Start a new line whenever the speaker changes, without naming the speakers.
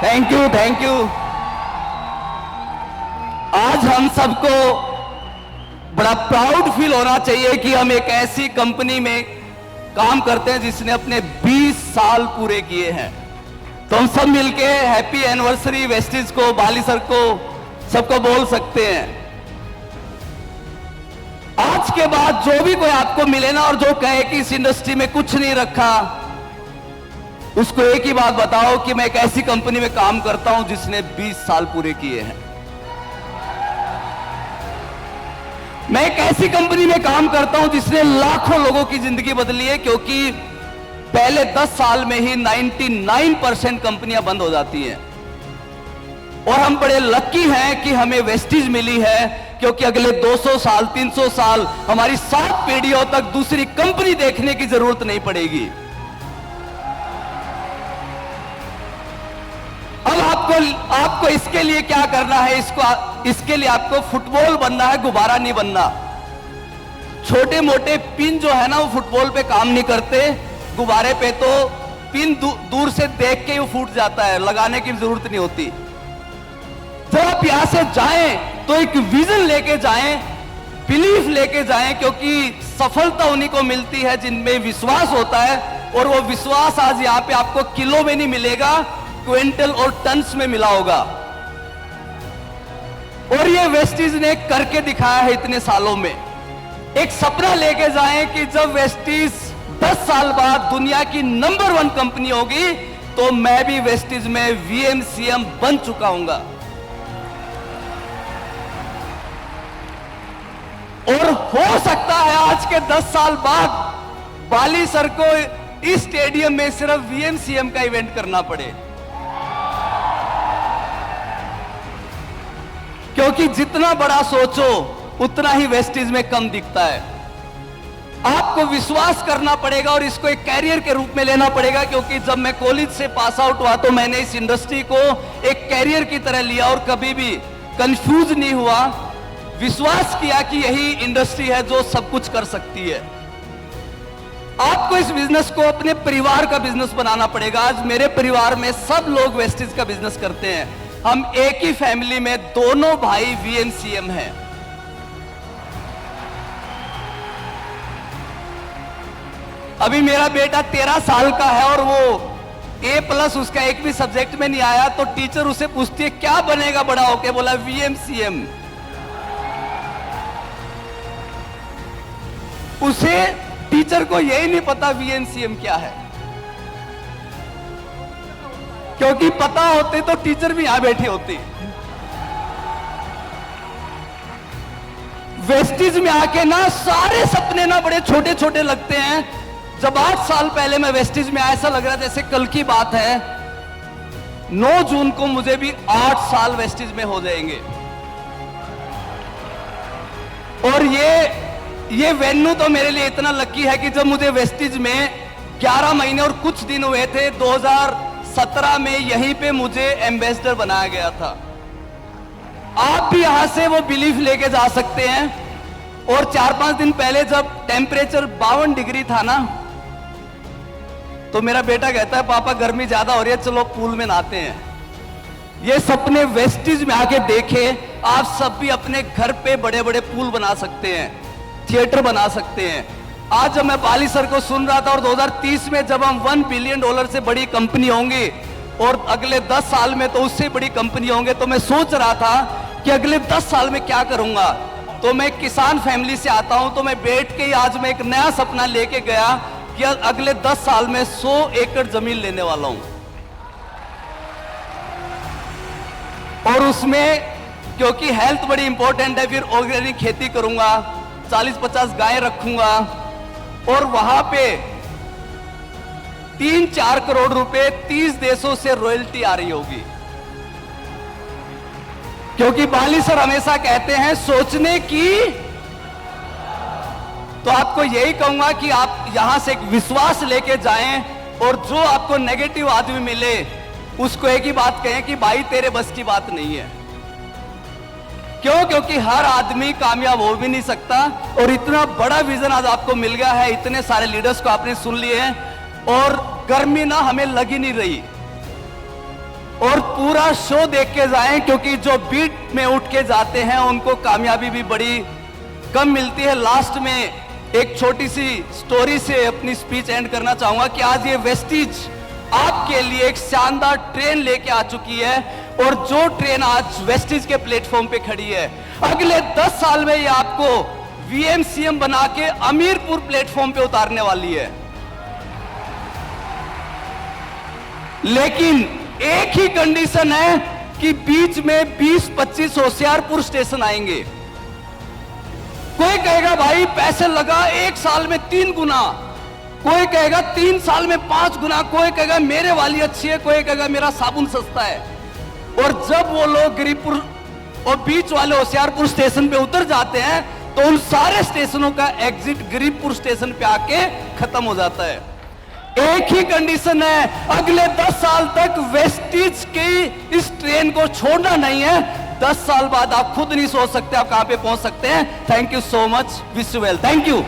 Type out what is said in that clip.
Thank you, thank you. आज हम सबको बड़ा प्राउड फील होना चाहिए कि हम एक ऐसी कंपनी में काम करते हैं जिसने अपने 20 साल पूरे किए हैं। तो हम सब मिलके हैप्पी एनिवर्सरी वेस्टीज को, बाली सर को, सबको बोल सकते हैं। आज के बाद जो भी कोई आपको मिले ना और जो कहे कि इस इंडस्ट्री में कुछ नहीं रखा, उसको एक ही बात बताओ कि मैं एक ऐसी कंपनी में काम करता हूं जिसने 20 साल पूरे किए हैं। मैं एक ऐसी कंपनी में काम करता हूं जिसने लाखों लोगों की जिंदगी बदली है, क्योंकि पहले 10 साल में ही 99% कंपनियां बंद हो जाती हैं। और हम बड़े लकी हैं कि हमें वेस्टीज मिली है, क्योंकि अगले 200 साल 300 साल हमारी 7 पीढ़ियों तक दूसरी कंपनी देखने की जरूरत नहीं पड़ेगी। अब आपको इसके लिए क्या करना है? इसके लिए आपको फुटबॉल बनना है, गुब्बारा नहीं बनना। छोटे मोटे पिन जो है ना, वो फुटबॉल पे काम नहीं करते। गुब्बारे पे तो पिन दूर से देख के ही फूट जाता है, लगाने की जरूरत नहीं होती। जब आप यहां से जाएं तो एक विजन लेके जाएं, बिलीफ लेके जाएं, क्योंकि सफलता उन्हीं को मिलती है जिनमें विश्वास होता है। और वो विश्वास आज यहां पे आपको किलो में नहीं मिलेगा, क्विंटल और टन्स में मिला होगा। और ये वेस्टीज ने करके दिखाया है इतने सालों में। एक सपना लेके जाएं कि जब वेस्टीज 10 साल बाद दुनिया की नंबर 1 कंपनी होगी, तो मैं भी वेस्टीज में वीएमसीएम बन चुका हूंगा। और हो सकता है आज के 10 साल बाद बाली सर को इस स्टेडियम में सिर्फ वीएमसीएम का इवेंट करना पड़े, क्योंकि जितना बड़ा सोचो उतना ही वेस्टीज में कम दिखता है। आपको विश्वास करना पड़ेगा और इसको एक कैरियर के रूप में लेना पड़ेगा, क्योंकि जब मैं कॉलेज से पास आउट हुआ तो मैंने इस इंडस्ट्री को एक कैरियर की तरह लिया और कभी भी कंफ्यूज नहीं हुआ। विश्वास किया कि यही इंडस्ट्री है जो सब कुछ कर सकती है। आपको इस बिजनेस को अपने परिवार का बिजनेस बनाना पड़ेगा। आज मेरे परिवार में सब लोग वेस्टीज का बिजनेस करते हैं। हम एक ही फैमिली में दोनों भाई वीएमसीएम हैं। अभी मेरा बेटा 13 साल का है और वो A+ उसका एक भी सब्जेक्ट में नहीं आया, तो टीचर उसे पूछती है क्या बनेगा बड़ा होके? बोला वीएमसीएम। उसे टीचर को यही नहीं पता वीएमसीएम क्या है, क्योंकि पता होते तो टीचर भी यहां बैठी होती। वेस्टीज में आके ना सारे सपने ना बड़े छोटे छोटे लगते हैं। जब 8 साल पहले मैं वेस्टीज में आया, ऐसा लग रहा जैसे कल की बात है। 9 जून को मुझे भी 8 साल वेस्टीज में हो जाएंगे। और ये वेन्यू तो मेरे लिए इतना लकी है कि जब मुझे वेस्टीज में 11 महीने और कुछ दिन हुए थे, 2017 में यहीं पे मुझे एम्बेसडर बनाया गया था। आप भी यहां से वो बिलीफ लेके जा सकते हैं। और 4-5 दिन पहले जब टेम्परेचर 52 डिग्री था ना, तो मेरा बेटा कहता है पापा गर्मी ज्यादा हो रही है, चलो पूल में नहाते हैं। ये सपने वेस्टीज में आके देखे। आप सब भी अपने घर पे बड़े बड़े पूल बना सकते हैं, थिएटर बना सकते हैं। आज जब मैं बाली सर को सुन रहा था और 2030 में जब हम $1 बिलियन से बड़ी कंपनी होंगे और अगले 10 साल में तो उससे बड़ी कंपनी होंगे, तो मैं सोच रहा था कि अगले 10 साल में क्या करूंगा। तो मैं किसान फैमिली से आता हूं, तो मैं बैठ के ही आज मैं एक नया सपना लेके गया कि अगले 10 साल में 100 एकड़ जमीन लेने वाला हूं। और उसमें क्योंकि हेल्थ बड़ी इंपॉर्टेंट है, फिर ऑर्गेनिक खेती करूंगा, 40-50 गाय रखूंगा और वहां पे 3-4 करोड़ रुपए 30 देशों से रॉयल्टी आ रही होगी। क्योंकि बाली सर हमेशा कहते हैं सोचने की, तो आपको यही कहूंगा कि आप यहां से एक विश्वास लेके जाएं और जो आपको नेगेटिव आदमी मिले उसको एक ही बात कहें कि भाई तेरे बस की बात नहीं है। क्यों? क्योंकि हर आदमी कामयाब हो भी नहीं सकता। और इतना बड़ा विजन आज आपको मिल गया है, इतने सारे लीडर्स को आपने सुन लिए हैं और गर्मी ना हमें लग ही नहीं रही। और पूरा शो देख के जाएं, क्योंकि जो बीट में उठ के जाते हैं उनको कामयाबी भी बड़ी कम मिलती है। लास्ट में एक छोटी सी स्टोरी से अपनी स्पीच एंड करना चाहूंगा कि आज ये वेस्टीज आपके लिए एक शानदार ट्रेन लेके आ चुकी है, और जो ट्रेन आज वेस्टीज के प्लेटफॉर्म पे खड़ी है, अगले 10 साल में ये आपको वीएमसीएम बना के अमीरपुर प्लेटफॉर्म पे उतारने वाली है। लेकिन एक ही कंडीशन है कि बीच में 20-25 होशियारपुर स्टेशन आएंगे। कोई कहेगा भाई पैसे लगा 1 साल में 3 गुना, कोई कहेगा 3 साल में 5 गुना, कोई कहेगा मेरे वाली अच्छी है, कोई कहेगा मेरा साबुन सस्ता है। और जब वो लोग गिरिपुर और बीच वाले होशियारपुर स्टेशन पे उतर जाते हैं तो उन सारे स्टेशनों का एग्जिट गिरिपुर स्टेशन पे आके खत्म हो जाता है। एक ही कंडीशन है, अगले 10 साल तक वेस्टीज की इस ट्रेन को छोड़ना नहीं है। 10 साल बाद आप खुद नहीं सोच सकते आप कहां पे पहुंच सकते हैं। Thank you so much, wish you well, thank you.